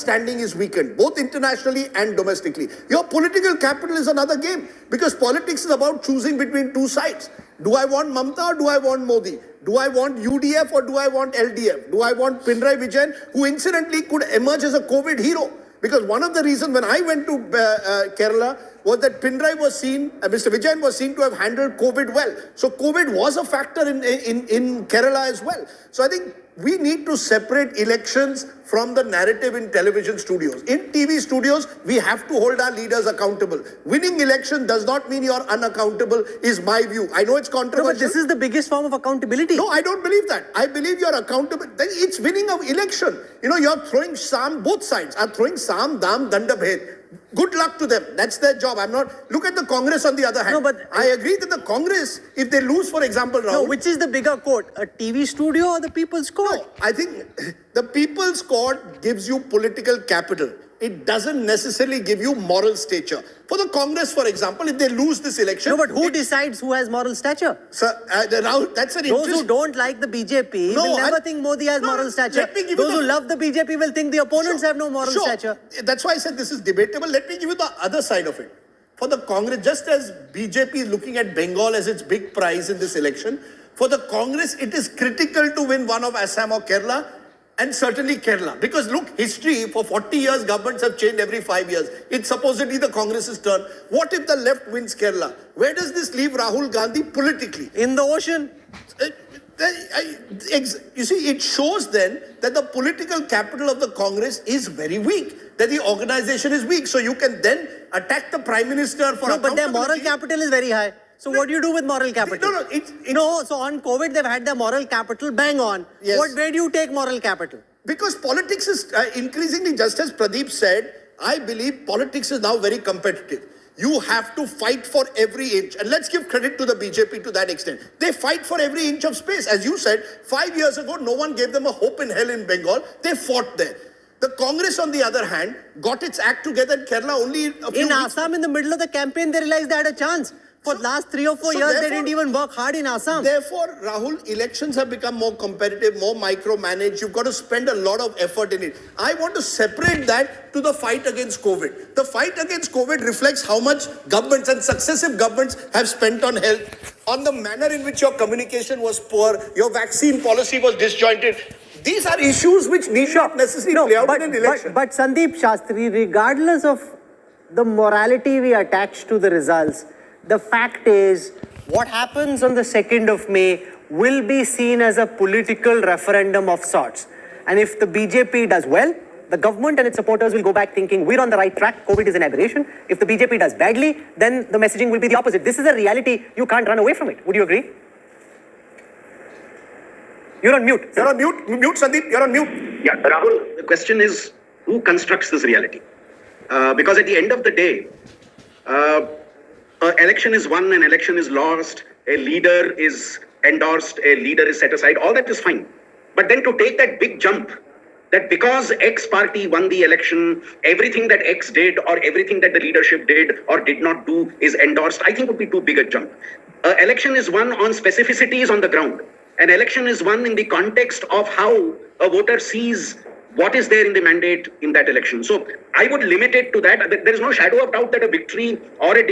standing is weakened, both internationally and domestically. Your political capital is another game, because politics is about choosing between two sides. Do I want Mamta or do I want Modi? Do I want UDF or do I want LDF? Do I want Pinarayi Vijayan, who incidentally could emerge as a COVID hero? Because one of the reasons when I went to Kerala was that Pinarayi was seen, Mr. Vijayan was seen to have handled COVID well. So COVID was a factor in Kerala as well. So I think we need to separate elections from the narrative in television studios. In TV studios, we have to hold our leaders accountable. Winning election does not mean you're unaccountable, is my view. I know it's controversial. No, but this is the biggest form of accountability. No, I don't believe that. I believe you're accountable. It's winning of election. You know, you're throwing Sam, both sides are throwing Sam, Dam, Dandabhed. Good luck to them. That's their job. I'm not. Look at the Congress on the other hand. No, but I agree that the Congress, if they lose, for example, Rahul, no, which is the bigger court, a TV studio or the People's Court? No, I think the People's Court gives you political capital. It doesn't necessarily give you moral stature. For the Congress, for example, if they lose this election... No, but who decides who has moral stature? Sir, Rahul, that's an Those who don't like the BJP will never think Modi has moral stature. Those who love the BJP will think the opponents have no moral stature. That's why I said this is debatable. Let me give you the other side of it. For the Congress, just as BJP is looking at Bengal as its big prize in this election, for the Congress, it is critical to win one of Assam or Kerala, and certainly Kerala. Because look, history, for 40 years, governments have changed every 5 years. It's supposedly the Congress's turn. What if the left wins Kerala? Where does this leave Rahul Gandhi politically? In the ocean. You see, it shows then that the political capital of the Congress is very weak, that the organization is weak. So you can then attack the Prime Minister for... No, but their moral capital is very high. So what do you do with moral capital? No, so on COVID, they've had their moral capital bang on. Yes. Where do you take moral capital? Because politics is increasingly, just as Pradeep said, I believe politics is now very competitive. You have to fight for every inch. And let's give credit to the BJP to that extent. They fight for every inch of space. As you said, 5 years ago, no one gave them a hope in hell in Bengal. They fought there. The Congress, on the other hand, got its act together in Kerala only a few In Assam, in the middle of the campaign, they realized they had a chance. For the last 3 or 4 years, they didn't even work hard in Assam. Therefore, Rahul, elections have become more competitive, more micromanaged. You've got to spend a lot of effort in it. I want to separate that to the fight against COVID. The fight against COVID reflects how much governments and successive governments have spent on health, on the manner in which your communication was poor, your vaccine policy was disjointed. These are issues which need not necessarily play out in an election. But Sandeep Shastri, regardless of the morality we attach to the results, the fact is, what happens on the 2nd of May will be seen as a political referendum of sorts. And if the BJP does well, the government and its supporters will go back thinking, we're on the right track, COVID is an aberration. If the BJP does badly, then the messaging will be the opposite. This is a reality, you can't run away from it. Would you agree? You're on mute. You're on mute. Mute, Sandeep. You're on mute. Yeah, Rahul, the question is, who constructs this reality? Because at the end of the day, election is won, an election is lost, a leader is endorsed, a leader is set aside, all that is fine. But then to take that big jump, that because X party won the election, everything that X did or everything that the leadership did or did not do is endorsed, I think would be too big a jump. Election is won on specificities on the ground. An election is won in the context of how a voter sees what is there in the mandate in that election. So I would limit it to that. There is no shadow of doubt that a victory or a